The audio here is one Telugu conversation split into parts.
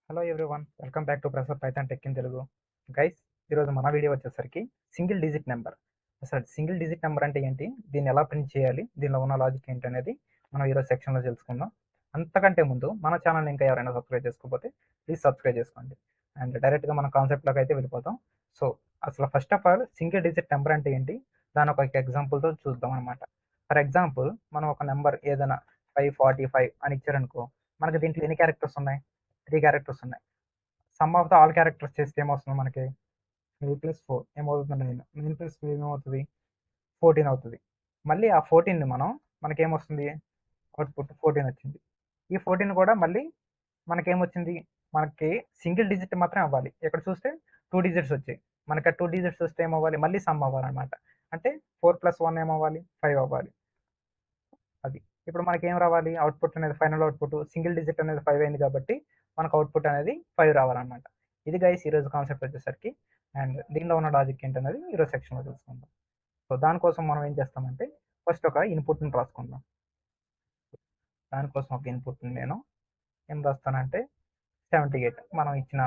Hello everyone, welcome back to Prasad Python tech in Telugu. Guys, ఈరోజు మన వీడియో వచ్చేసరికి సింగిల్ డిజిట్ నెంబర్. అసలు సింగిల్ డిజిట్ నెంబర్ అంటే ఏంటి, దీన్ని ఎలా ప్రింట్ చేయాలి, దీనిలో ఉన్న లాజిక్ ఏంటి అనేది మనం ఈరోజు సెక్షన్లో తెలుసుకుందాం. అంతకంటే ముందు మన ఛానల్ ఇంకా ఎవరైనా సబ్స్క్రైబ్ చేసుకోకపోతే ప్లీజ్ సబ్స్క్రైబ్ చేసుకోండి. అండ్ డైరెక్ట్గా మన కాన్సెప్ట్లోకి అయితే వెళ్ళిపోతాం. సో అసలు first of all single digit number అంటే ఏంటి, దాని ఒక ఎగ్జాంపుల్తో చూద్దాం అనమాట. ఫర్ ఎగ్జాంపుల్, మనం ఒక నెంబర్ ఏదైనా 545 అని ఇచ్చారనుకో, మనకి దీంట్లో ఎన్ని క్యారెక్టర్స్ ఉన్నాయి? 3 క్యారెక్టర్స్ ఉన్నాయి. Some of the all characters చేస్తే ఏమొస్తుంది మనకి? 3+4 ఏమవుతుంది? 9. 9+3 ఏమవుతుంది? 14 అవుతుంది. మళ్ళీ ఆ 14ని మనకేమొస్తుంది? అవుట్పుట్ 14 వచ్చింది. ఈ 14 కూడా మళ్ళీ మనకేమొచ్చింది? మనకి సింగిల్ డిజిట్ మాత్రమే అవ్వాలి. ఇక్కడ చూస్తే 2 డిజిట్స్ వచ్చాయి. మనకి ఆ 2 డిజిట్స్ వస్తే ఏమవ్వాలి? మళ్ళీ సమ్ అవ్వాలన్నమాట. అంటే 4+1 ఏమవ్వాలి? 5 అవ్వాలి. అది ఇప్పుడు మనకేం రావాలి? అవుట్పుట్ అనేది, ఫైనల్ అవుట్పుట్ సింగిల్ డిజిట్ అనేది 5 అయింది కాబట్టి మనకు అవుట్పుట్ అనేది 5 రావాలన్నమాట. ఇది గైస్ ఈరోజు కాన్సెప్ట్ వచ్చేసరికి. అండ్ దీనిలో ఉన్న లాజిక్ ఏంటనేది ఈరోజు సెక్షన్లో తెలుసుకుందాం. సో దానికోసం మనం ఏం చేస్తామంటే ఫస్ట్ ఒక ఇన్పుట్ని రాసుకుందాం. దానికోసం ఒక ఇన్పుట్ని నేను ఏం రాస్తానంటే 78 మనం ఇచ్చిన,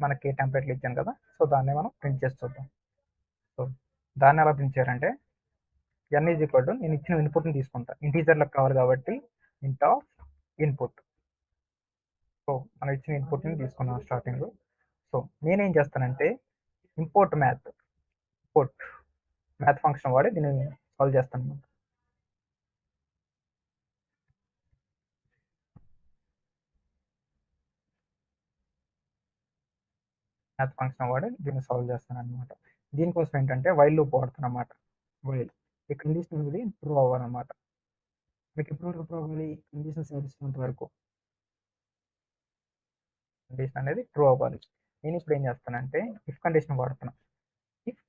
మనకి టెంప్లెట్లు ఇచ్చాను కదా, సో దాన్ని మనం ప్రింట్ చేసి చూద్దాం. సో దాన్ని ఎలా ప్రింట్ చేయాలంటే n ఈజ్ ఈక్వల్ టు, నేను ఇచ్చిన ఇన్పుట్ని తీసుకుంటా, ఇంటీజర్లకు కావాలి కాబట్టి ఇంట్ ఆఫ్ ఇన్పుట్. సో మనం ఇచ్చిన ఇన్పుట్ని తీసుకున్నాం స్టార్టింగ్. సో నేనేం చేస్తానంటే ఇంపోర్ట్ మ్యాథ్ ఫంక్షన్ వాడి దీన్ని సాల్వ్ చేస్తాను అనమాట. మ్యాథ్ ఫంక్షన్ వాడి దీన్ని సాల్వ్ చేస్తాను అనమాట. దీనికోసం ఏంటంటే వైల్ లూప్ వాడుతాను అనమాట. వైల్ ఈ కండిషన్ అనేది ట్రూ అవ్వాలన్నమాట. మీకు ఎప్పుడు వరకు ట్రూ అవ్వాలి? కండిషన్ సాటిస్ఫైంట్ వరకు కండిషన్ అనేది ట్రూ అవ్వాలి. నేను ఇప్పుడు ఏం చేస్తానంటే ఇఫ్ కండిషన్ వాడుతున్నాను. ఇఫ్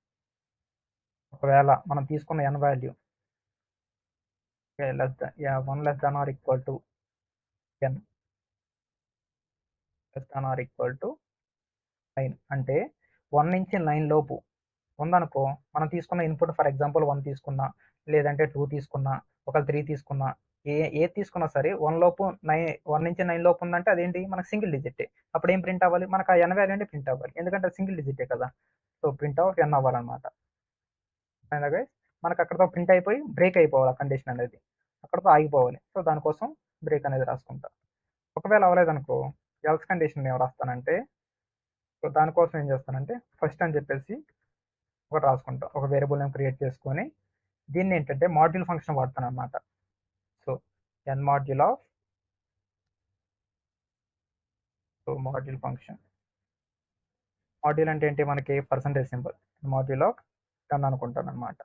ఒకవేళ మనం తీసుకున్న n value less than 1 less than or equal to n less than or equal to 9 అంటే 1 నుంచి 9 లోపు ఉందనుకో, మనం తీసుకున్న ఇన్పుట్ ఫర్ ఎగ్జాంపుల్ 1 తీసుకున్నా, లేదంటే 2 తీసుకున్నా, ఒక 3 తీసుకున్నా, ఏది తీసుకున్నా సరే 1 నుంచి 9 లోపు ఉందంటే అదేంటి, మనకు సింగిల్ డిజిటే. అప్పుడు ఏం ప్రింట్ అవ్వాలి? మనకు ఆ n వాల్యూ ప్రింట్ అవ్వాలి, ఎందుకంటే సింగిల్ డిజిటే కదా. సో ప్రింట్ ఆఫ్ n అవ్వాలన్నమాట. అలాగే మనకు అక్కడతో ప్రింట్ అయిపోయి బ్రేక్ అయిపోవాలి, ఆ కండిషన్ అనేది అక్కడతో ఆగిపోవాలి. సో దానికోసం బ్రేక్ అనేది రాసుకుంటా. ఒకవేళ అవ్వలేదనుకో ఎల్స్ కండిషన్ ఏం రాస్తానంటే, సో దానికోసం ఏం చేస్తానంటే ఫస్ట్ అని చెప్పేసి ఒకటి రాసుకుంటాం, ఒక వేరియబుల్ నేమ్ క్రియేట్ చేసుకొని దీన్ని ఏంటంటే మాడ్యూల్ ఫంక్షన్ వాడతాను అనమాట. So n module of, so module function. Module అంటే ఏంటి, మనకి పర్సంటేజ్ సింబల్, మాడ్యూల్ ఆఫ్ 10 అనుకుంటాను అనమాట.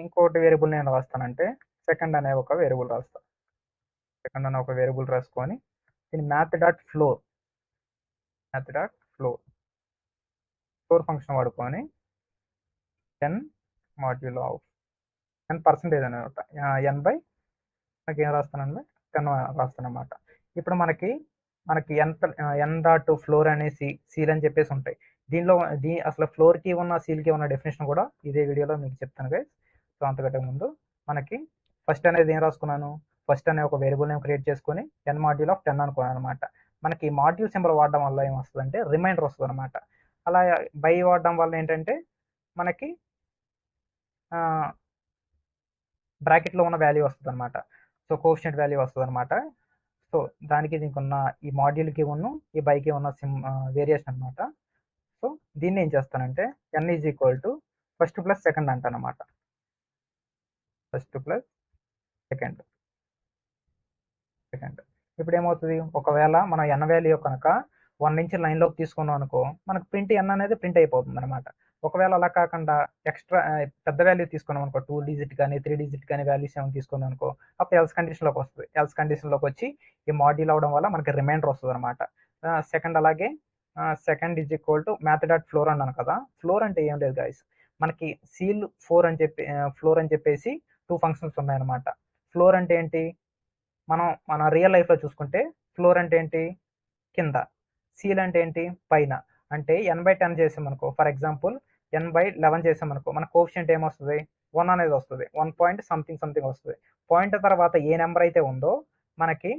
ఇంకోటి వేరియబుల్ నేను రాస్తానంటే సెకండ్ అనే ఒక వేరియబుల్ రాస్తాను. సెకండ్ అనే ఒక వేరియబుల్ రాసుకొని దీన్ని మ్యాథ్ డాట్ ఫ్లోర్ ఫంక్షన్ వాడుకొని 10 మాడ్యూల్ ఆఫ్ 10% అనమాట, n/, నాకు ఏం రాస్తానంటే 10 రాస్తాను అనమాట. ఇప్పుడు మనకి ఎన్ డాట్ ఫ్లోర్ అనేసి సీల్ అని చెప్పేసి ఉంటాయి. దీనిలో అసలు ఫ్లోర్కి ఉన్న సీల్కి ఉన్న డెఫినేషన్ కూడా ఇదే వీడియోలో మీకు చెప్తాను గైస్. సో అంతకంటే ముందు మనకి ఫస్ట్ అనేది ఏం రాసుకున్నాను, ఫస్ట్ అనే ఒక వేరియబుల్ నేమ్ క్రియేట్ చేసుకొని n మాడ్యూల్ ఆఫ్ 10 అనుకున్నాను అనమాట. మనకి మాడ్యూల్ సింబల్ వాడడం వల్ల ఏమొస్తుందంటే రిమైండర్ వస్తుంది అనమాట. అలా బై వాడడం వల్ల ఏంటంటే మనకి బ్రాకెట్లో ఉన్న వాల్యూ వస్తుంది అనమాట. సో కోఎఫిషియంట్ వాల్యూ వస్తుంది అనమాట. సో దానికి దీనికి ఉన్న ఈ మాడ్యూల్కి ఉన్న ఈ బైకి ఉన్న వేరియేషన్ అనమాట. సో దీన్ని ఏం చేస్తానంటే n is equal to first plus second అంటాను అనమాట. First plus second. ఇప్పుడు ఏమవుతుంది, ఒకవేళ మనం n వాల్యూ కనుక 1 నుంచి 9 లోకి తీసుకున్నాం అనుకో, మనకు ప్రింట్ n అనేది ప్రింట్ అయిపోతుంది అనమాట. ఒకవేళ అలా కాకుండా ఎక్స్ట్రా పెద్ద వాల్యూ తీసుకున్నాం అనుకో, 2 డిజిట్ కానీ 3 డిజిట్ కానీ వాల్యూస్ ఏమైనా తీసుకున్నాం అనుకో, అప్పుడు ఎల్స్ కండిషన్లోకి వస్తుంది. ఎల్స్ కండిషన్లోకి వచ్చి ఈ మాడ్యూల్ అవడం వల్ల మనకి రిమైండర్ వస్తుంది అనమాట. సెకండ్ అలాగే second is equal to math dot floor అన్నాను కదా. ఫ్లోర్ అంటే ఏం లేదు గైస్, మనకి సీల్ ఫ్లోర్ అని చెప్పేసి 2 ఫంక్షన్స్ ఉన్నాయన్నమాట. ఫ్లోర్ అంటే ఏంటి, మన రియల్ లైఫ్లో చూసుకుంటే ఫ్లోర్ అంటే ఏంటి, కింద. సీల్ అంటే ఏంటి, పైన. అంటే n/10 చేసామనుకో, ఫర్ ఎగ్జాంపుల్ n/11 చేసామనుకో, మన కోఎఫిషియంట్ ఏమొస్తుంది, 1 అనేది వస్తుంది. 1 పాయింట్ సంథింగ్ వస్తుంది. పాయింట్ తర్వాత ఏ నెంబర్ అయితే ఉందో మనకి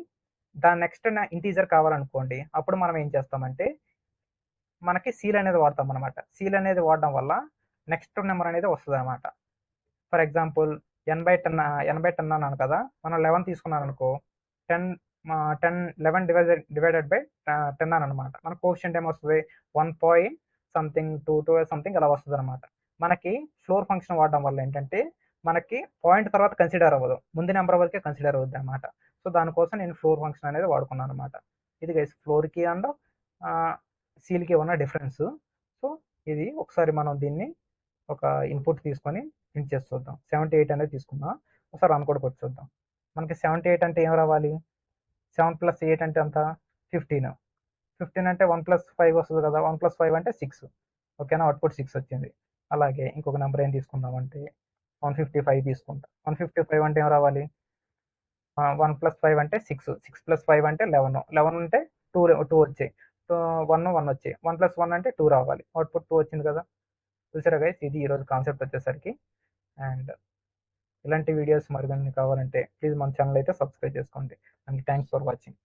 దాని నెక్స్ట్ ఇంటీజర్ కావాలనుకోండి, అప్పుడు మనం ఏం చేస్తామంటే మనకి సీల్ అనేది వాడతాం అనమాట. సీల్ అనేది వాడడం వల్ల నెక్స్ట్ నెంబర్ అనేది వస్తుంది అనమాట. ఫర్ ఎగ్జాంపుల్ n/10 అన్నాను కదా, మనం 11 తీసుకున్నాను అనుకో, 10 11 డివైడెడ్ బై 10 అని అనమాట. మన కోఎఫిషియంట్ ఏమొస్తుంది, 1 పాయింట్ సంథింగ్ 2 సంథింగ్ అలా వస్తుంది అనమాట. మనకి ఫ్లోర్ ఫంక్షన్ వాడడం వల్ల ఏంటంటే మనకి పాయింట్ తర్వాత కన్సిడర్ అవ్వదు, ముందు నెంబర్ వరకే కన్సిడర్ అవుద్ది అనమాట. సో దానికోసం నేను ఫ్లోర్ ఫంక్షన్ అనేది వాడుకున్నాను అనమాట. ఇది గైస్ ఫ్లోర్కి అండ్ సీల్కి ఉన్న డిఫరెన్స్. సో ఇది ఒకసారి మనం దీన్ని ఒక ఇన్పుట్ తీసుకొని ప్రింట్ చేసి చూద్దాం. 78 అనేది తీసుకుందాం. ఒకసారి రన్ కూడా కొట్టి చూద్దాం. మనకి 78 అంటే ఏం రావాలి, 7 + 8 అంటే ఎంత, 15. 15 అంటే 1 + 5 వస్తుంది కదా, 1 + 5 అంటే 6. ఓకేనా, అవుట్పుట్ 6 వచ్చింది. అలాగే ఇంకొక నెంబర్ ఏం తీసుకుందామంటే 155 తీసుకుంటాం. 155 అంటే ఏం రావాలి, 1 + 5 అంటే 6, 6 + 5 అంటే 11, 11 అంటే 2 వచ్చాయి. సో 1 వచ్చాయి, 1 + 1 అంటే 2 రావాలి, అవుట్పుట్ 2 వచ్చింది కదా. చూసారా గైస్, ఇది ఈరోజు కాన్సెప్ట్ వచ్చేసరికి. అండ్ ఇలాంటి వీడియోస్ మరిన్ని కావాలంటే ప్లీజ్ మన ఛానల్ అయితే సబ్స్క్రైబ్ చేసుకోండి. And thanks for watching.